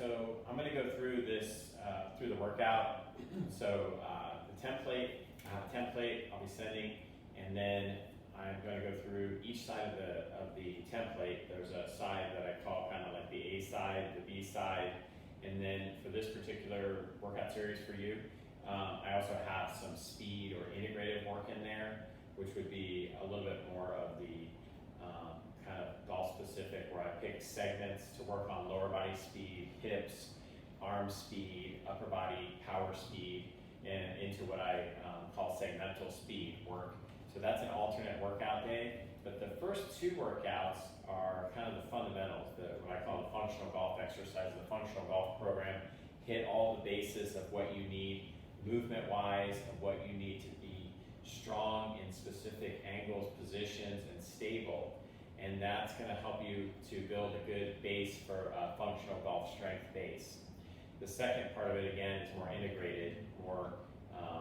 so I'm going to go through this, through the workout. So the template, I have a template I'll be sending, and then I'm going to go through each side of the template. There's a side that I call kind of like the A side, the B side, and then for this particular workout series for you, I also have some speed or integrative work in there, which would be a little bit more of the kind of golf specific, where I pick segments to work on lower body speed, hips, arm speed, upper body power speed, and into what I call segmental speed work. So that's an alternate workout day, but the first two workouts are kind of the fundamentals, what I call the functional golf exercises. The functional golf program hit all the bases of what you need movement-wise, of what you need to be strong in specific angles, positions, and stable. And that's going to help you to build a good base for a functional golf strength base. The second part of it, again, is more integrated, more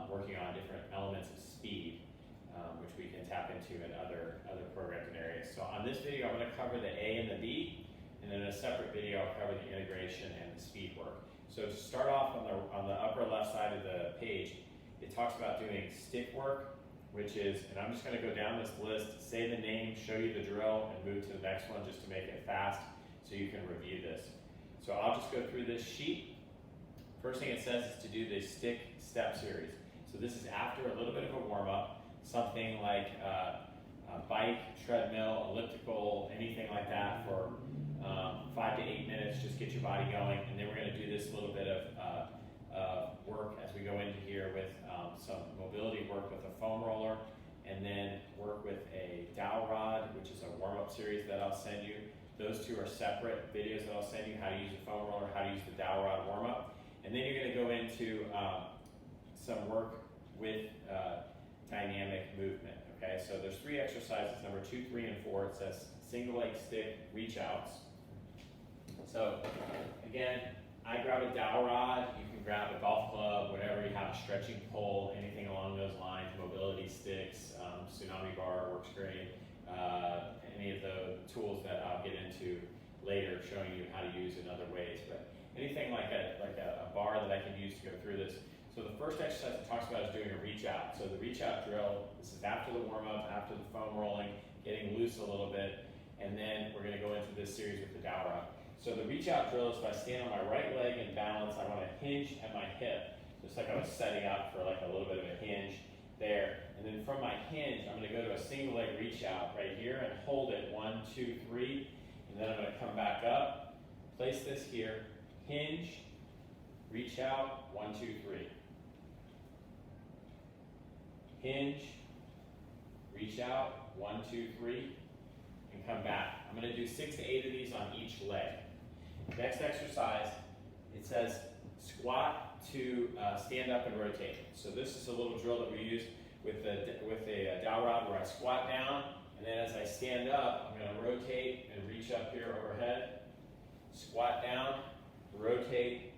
working on different elements of speed, which we can tap into in other programs and areas. So on this video, I'm going to cover the A and the B, and then in a separate video, I'll cover the integration and the speed work. So to start off on the upper left side of the page, it talks about doing stick work, which is, and I'm just going to go down this list, say the name, show you the drill, and move to the next one just to make it fast so you can review this. So I'll just go through this sheet. First thing it says is to do the stick step series. So this is after a little bit of a warm-up, something like a bike, treadmill, elliptical, anything like that for 5 to 8 minutes, just get your body going. And then we're going to do this little bit of work as we go into here with some mobility work with a foam roller, and then work with a dowel rod, which is a warm-up series that I'll send you. Those two are separate videos that I'll send you, how to use the foam roller, how to use the dowel rod warm-up. And then you're going to go into some work with dynamic movement. Okay, so there's 3 exercises, number 2, 3, and 4. It says single leg stick reach outs. So again, I grab a dowel rod, you can grab a golf club, whatever you have, a stretching pole, anything along those lines, mobility sticks, tsunami bar works great, any of the tools that I'll get into later, showing you how to use in other ways, but anything like a bar that I can use to go through this. So the first exercise it talks about is doing a reach out. So the reach out drill, this is after the warm up, after the foam rolling, getting loose a little bit, and then we're going to go into this series with the dowel rod. So the reach out drill is if I stand on my right leg and balance, I want to hinge at my hip, just like I was setting up for like a little bit of a hinge there. And then from my hinge, I'm going to go to a single leg reach out right here and hold it 1, 2, 3, and then I'm going to come back up, place this here, hinge, reach out, 1, 2, 3. Hinge, reach out, 1, 2, 3, and come back. I'm going to do 6 to 8 of these on each leg. Next exercise, it says squat to stand up and rotate. So this is a little drill that we use with a dowel rod where I squat down, and then as I stand up, I'm going to rotate and reach up here overhead, squat down, rotate,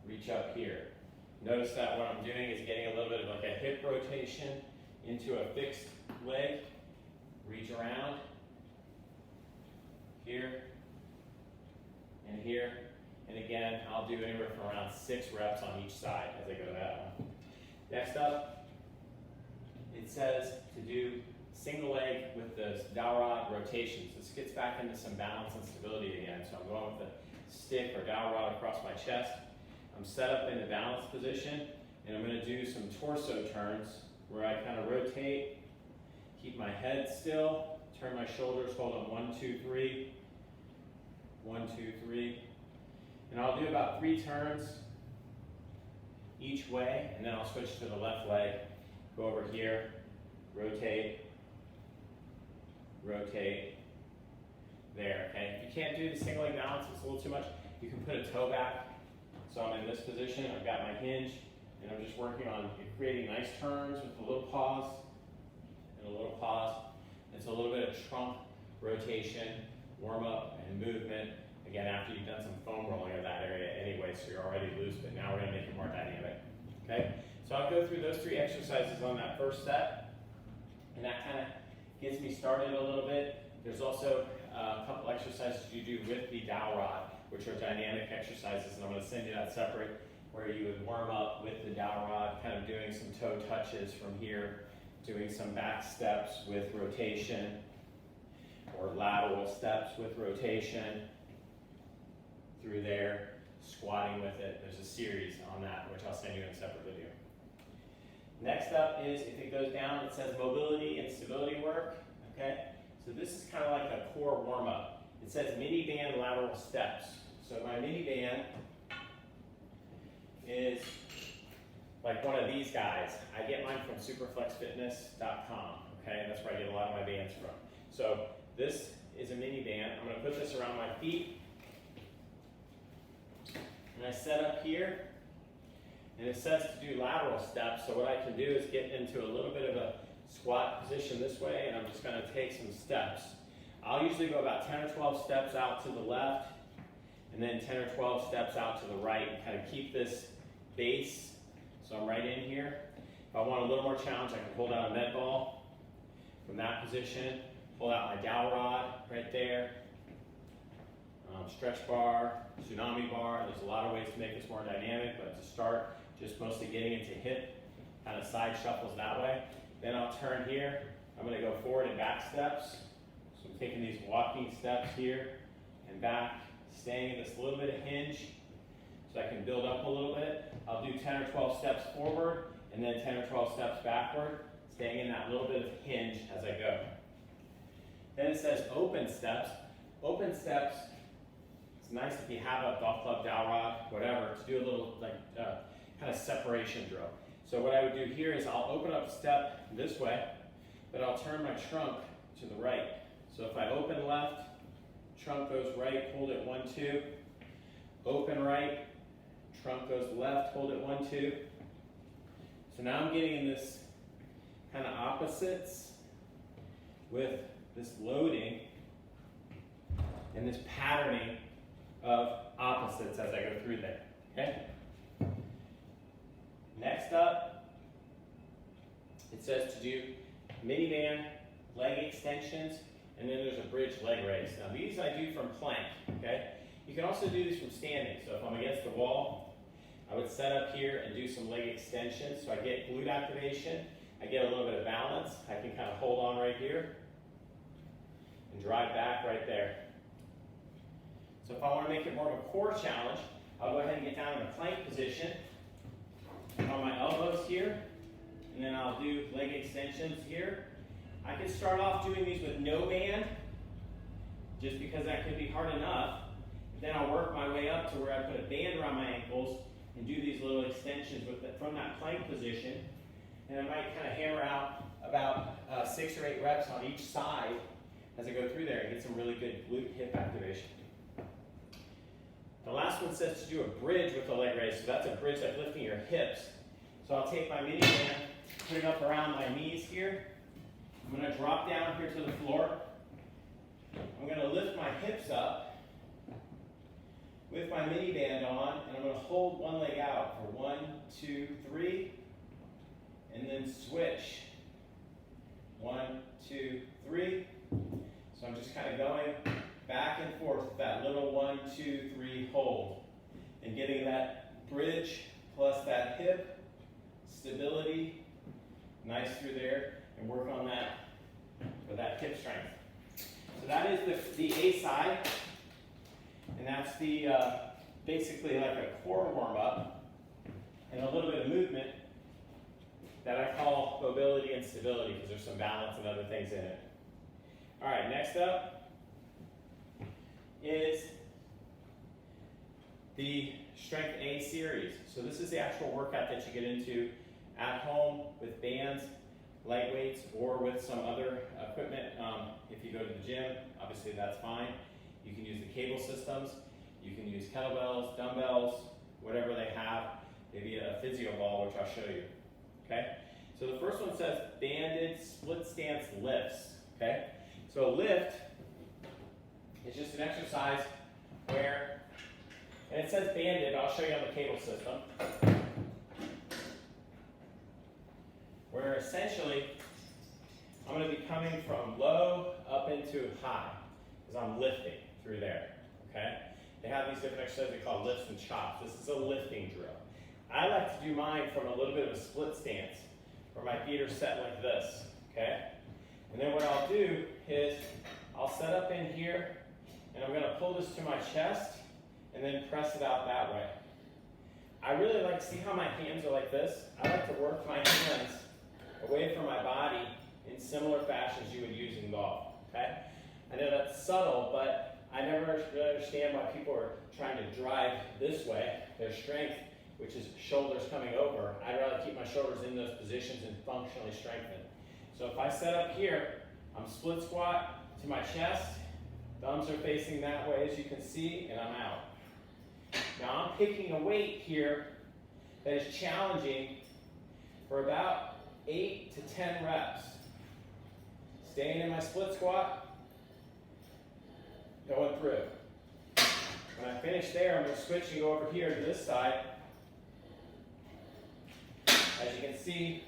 reach up here. Notice that what I'm doing is getting a little bit of like a hip rotation into a fixed leg, reach around, here, and here, and again, I'll do anywhere from around 6 reps on each side as I go to that one. Next up, it says to do single leg with the dowel rod rotations. This gets back into some balance and stability again. So I'm going with the stick or dowel rod across my chest. I'm set up in the balance position, and I'm going to do some torso turns where I kind of rotate, keep my head still, turn my shoulders, hold on 1, 2, 3, 1, 2, 3. And I'll do about 3 turns each way, and then I'll switch to the left leg, go over here, rotate, rotate, there, okay? If you can't do the single leg balance, it's a little too much, you can put a toe back. So I'm in this position, I've got my hinge, and I'm just working on creating nice turns with a little pause, and a little pause. It's a little bit of trunk rotation, warm up, and movement. Again, after you've done some foam rolling in that area anyway, so you're already loose, but now we're gonna make it more dynamic, okay? So I'll go through those 3 exercises on that first set, and that kind of gets me started a little bit. There's also a couple exercises you do with the dowel rod. which are dynamic exercises, and I'm going to send you that separate, where you would warm up with the dowel rod, kind of doing some toe touches from here, doing some back steps with rotation, or lateral steps with rotation through there, squatting with it. There's a series on that, which I'll send you in a separate video. Next up is, if it goes down, it says mobility and stability work, okay? So this is kind of like a core warm-up. It says mini band lateral steps. So my mini band is like one of these guys. I get mine from superflexfitness.com, okay? That's where I get a lot of my bands from. So this is a mini band. I'm gonna put this around my feet. And I set up here, and it says to do lateral steps. So what I can do is get into a little bit of a squat position this way, and I'm just gonna take some steps. I'll usually go about 10 or 12 steps out to the left, and then 10 or 12 steps out to the right, and kind of keep this base. So I'm right in here. If I want a little more challenge, I can hold out a med ball from that position, pull out my dowel rod right there, stretch bar, tsunami bar. There's a lot of ways to make this more dynamic, but to start, just mostly getting into hip, kind of side shuffles that way. Then I'll turn here. I'm going to go forward and back steps. So I'm taking these walking steps here and back, staying in this little bit of hinge so I can build up a little bit. I'll do 10 or 12 steps forward and then 10 or 12 steps backward, staying in that little bit of hinge as I go. Then it says open steps. Open steps, it's nice if you have a golf club, dowel rod, whatever, to do a little kind of separation drill. So what I would do here is I'll open up step this way, but I'll turn my trunk to the right. So if I open left, trunk goes right, hold it 1, 2. Open right, trunk goes left, hold it 1, 2. So now I'm getting in this kind of opposites with this loading and this patterning of opposites as I go through there, okay? Next up, it says to do mini band leg extensions, and then there's a bridge leg raise. Now these I do from plank, okay? You can also do these from standing. So if I'm against the wall, I would set up here and do some leg extensions. So I get glute activation, I get a little bit of balance. I can kind of hold on right here and drive back right there. So if I want to make it more of a core challenge, I'll go ahead and get down in a plank position on my elbows here, and then I'll do leg extensions here. I can start off doing these with no band, just because that could be hard enough. Then I'll work my way up to where I put a band around my ankles and do these little extensions from that plank position. And I might kind of hammer out about 6 or 8 reps on each side as I go through there and get some really good glute hip activation. The last one says to do a bridge with the leg raise. So that's a bridge like lifting your hips. So I'll take my mini band, put it up around my knees here. I'm going to drop down here to the floor. I'm going to lift my hips up with my mini band on, and I'm going to hold one leg out for 1, 2, 3, and then switch. 1, 2, 3. So I'm just kind of going back and forth with that little 1, 2, 3 hold, and getting that bridge plus that hip stability nice through there, and work on that for that hip strength. So that is the A side, and that's the basically like a core warm up and a little bit of movement that I call mobility and stability, because there's some balance and other things in it. All right, next up is the Strength A series. So this is the actual workout that you get into at home with bands, light weights, or with some other equipment. If you go to the gym, obviously that's fine. You can use the cable systems. You can use kettlebells, dumbbells, whatever they have. Maybe a physio ball, which I'll show you. Okay? So the first one says banded split stance lifts. Okay? So a lift is just an exercise where, and it says banded, I'll show you on the cable system, where essentially I'm going to be coming from low up into high, because I'm lifting through there. Okay? The they have these different exercises they call lifts and chops. This is a lifting drill. I like to do mine from a little bit of a split stance, where my feet are set like this, okay? And then what I'll do is I'll set up in here, and I'm gonna pull this to my chest, and then press it out that way. I really like to see how my hands are like this. I like to work my hands away from my body in similar fashion as you would use in golf, okay? I know that's subtle, but I never really understand why people are trying to drive this way, their strength, which is shoulders coming over. I'd rather keep my shoulders in those positions and functionally strengthen. So if I set up here, I'm split squat to my chest, thumbs are facing that way as you can see, and I'm out. Now I'm picking a weight here that is challenging for about 8 to 10 reps. Staying in my split squat, going through. When I finish there, I'm going to switch and go over here to this side. As you can see,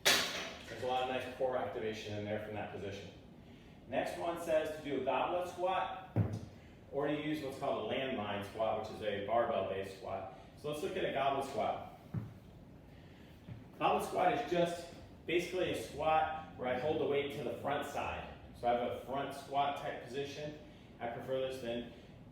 there's a lot of nice core activation in there from that position. Next one says to do a goblet squat, or to use what's called a landmine squat, which is a barbell-based squat. So let's look at a goblet squat. Goblet squat is just basically a squat where I hold the weight to the front side. So I have a front squat type position. I prefer this than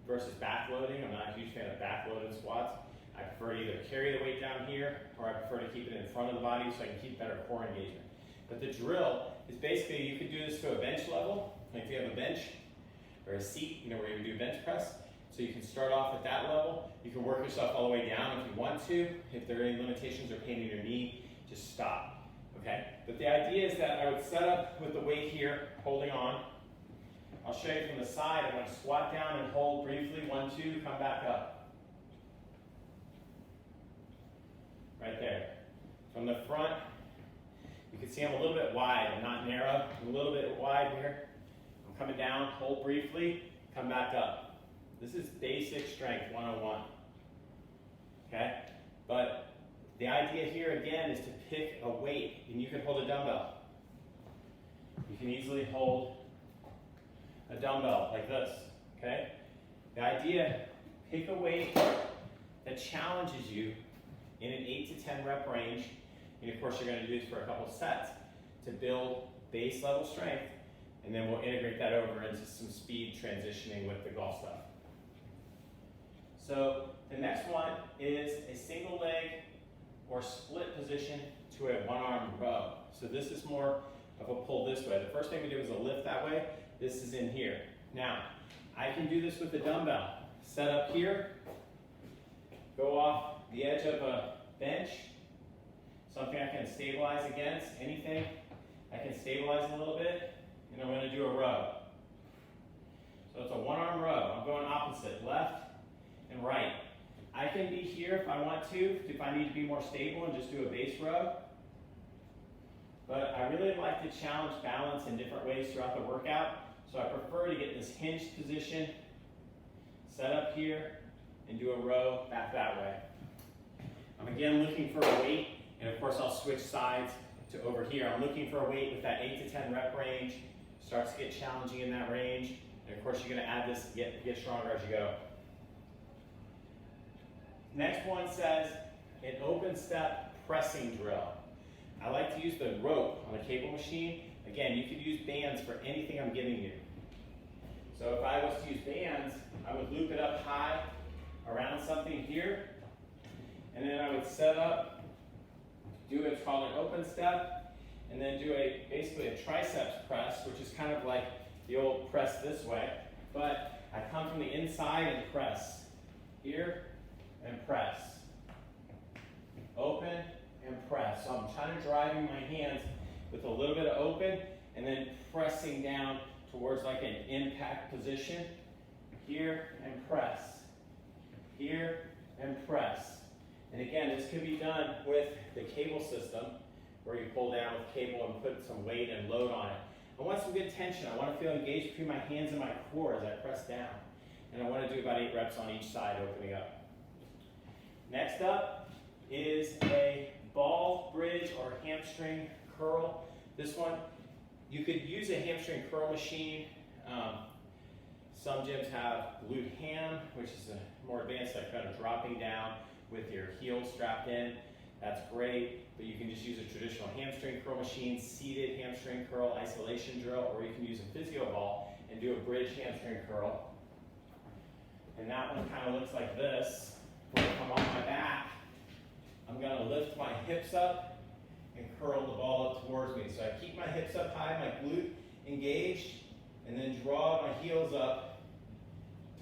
versus backloading. I'm not a huge fan of backloaded squats. I prefer to either carry the weight down here, or I prefer to keep it in front of the body so I can keep better core engagement. But the drill is basically, you could do this to a bench level, like if you have a bench or a seat, where you do bench press. So you can start off at that level. You can work yourself all the way down if you want to. If there are any limitations or pain in your knee, just stop, okay? But the idea is that I would set up with the weight here, holding on. I'll show you from the side. I'm going to squat down and hold briefly. 1, 2, come back up. Right there. From the front, you can see I'm a little bit wide. I'm not narrow. I'm a little bit wide here. I'm coming down, hold briefly, come back up. This is basic strength 101. Okay? But the idea here again is to pick a weight, and you can hold a dumbbell. You can easily hold a dumbbell like this, okay? The idea, pick a weight that challenges you in an 8 to 10 rep range, and of course you're going to do this for a couple sets to build base level strength, and then we'll integrate that over into some speed transitioning with the golf stuff. So the next one is a single leg or split position to a one-arm row. So this is more of a pull this way. The first thing we do is a lift that way. This is in here. Now, I can do this with the dumbbell. Set up here, go off the edge of a bench, something I can stabilize against, anything. I can stabilize a little bit, and I'm going to do a row. So it's a one-arm row. I'm going opposite, left and right. I can be here if I want to, if I need to be more stable and just do a base row. But I really like to challenge balance in different ways throughout the workout. So I prefer to get this hinged position, set up here, and do a row back that way. I'm again looking for a weight, and of course I'll switch sides to over here. I'm looking for a weight with that 8 to 10 rep range. Starts to get challenging in that range. And of course you're going to add this to get stronger as you go. Next one says an open step pressing drill. I like to use the rope on a cable machine. Again, you could use bands for anything I'm giving you. So if I was to use bands, I would loop it up high around something here, and then I would set up, do what's called an open step, and then do basically a triceps press, which is kind of like the old press this way, but I come from the inside and press. Here and press. Open and press. So I'm trying to drive my hands with a little bit of open and then pressing down towards like an impact position. Here and press. Here and press. And again, this can be done with the cable system where you pull down with cable and put some weight and load on it. I want some good tension. I want to feel engaged between my hands and my core as I press down. And I want to do about 8 reps on each side, opening up. Next up is a ball bridge or hamstring curl. This one You could use a hamstring curl machine. Some gyms have glute ham, which is a more advanced, like kind of dropping down with your heels strapped in. That's great, but you can just use a traditional hamstring curl machine, seated hamstring curl isolation drill, or you can use a physio ball and do a bridge hamstring curl. And that one kind of looks like this. When I'm on my back, I'm going to lift my hips up and curl the ball up towards me. So I keep my hips up high, my glute engaged, and then draw my heels up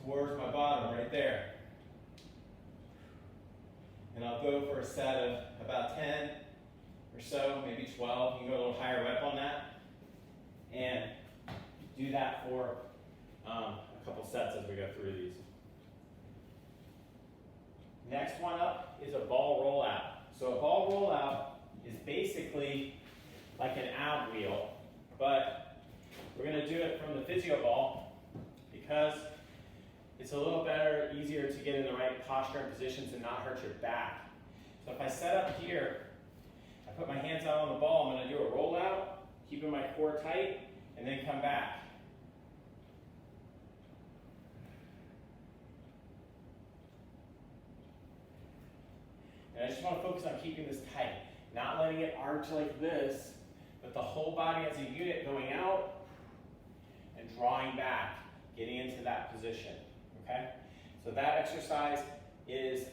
towards my bottom right there. And I'll go for a set of about 10 or so, maybe 12. You can go a little higher rep on that. And do that for a couple sets as we go through these. Next one up is a ball rollout. So a ball rollout is basically like an ab wheel, but we're going to do it from the physio ball because it's a little better, easier to get in the right posture and positions and not hurt your back. So if I set up here, I put my hands out on the ball, I'm going to do a rollout, keeping my core tight, and then come back. And I just want to focus on keeping this tight, not letting it arch like this, but the whole body as a unit going out and drawing back, getting into that position. Okay? So that exercise is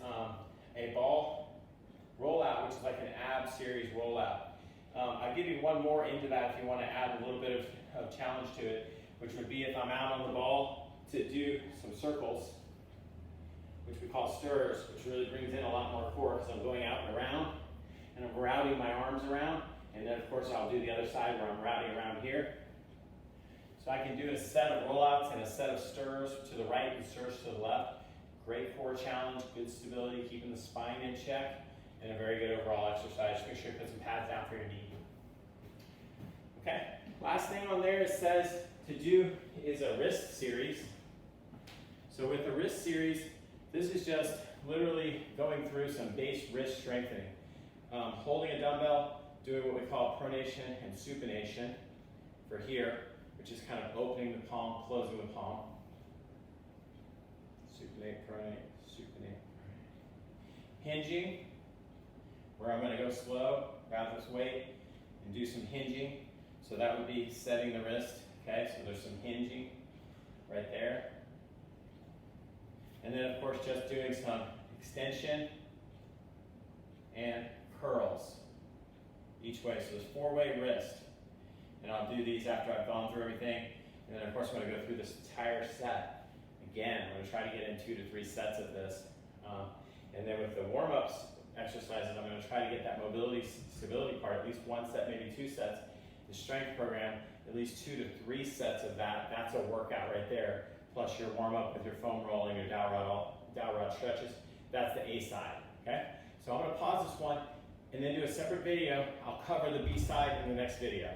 a ball rollout, which is like an ab series rollout. I'll give you one more into that if you want to add a little bit of challenge to it, which would be if I'm out on the ball to do some circles, which we call stirs, which really brings in a lot more core because I'm going out and around and I'm routing my arms around, and then of course I'll do the other side where I'm routing around here. So I can do a set of rollouts and a set of stirs to the right and stirs to the left. Great core challenge, good stability, keeping the spine in check, and a very good overall exercise. Just make sure you put some pads down for your knee. Okay, last thing on there it says to do is a wrist series. So with the wrist series, this is just literally going through some base wrist strengthening. Holding a dumbbell, doing what we call pronation and supination for here, which is kind of opening the palm, closing the palm. Supinate, pronate, supinate. Hinging, where I'm going to go slow, grab this weight, and do some hinging. So that would be setting the wrist. Okay, so there's some hinging right there. And then of course just doing some extension and curls each way. So there's 4-way wrist. And I'll do these after I've gone through everything. And then of course I'm going to go through this entire set. Again, I'm going to try to get in 2 to 3 sets of this. And then with the warm-ups exercises, I'm going to try to get that mobility, stability part, at least 1 set, maybe 2 sets. The strength program, at least 2 to 3 sets of that. That's a workout right there. Plus your warm-up with your foam rolling, your dowel rod stretches. That's the A side, okay? So I'm going to pause this one and then do a separate video. I'll cover the B side in the next video.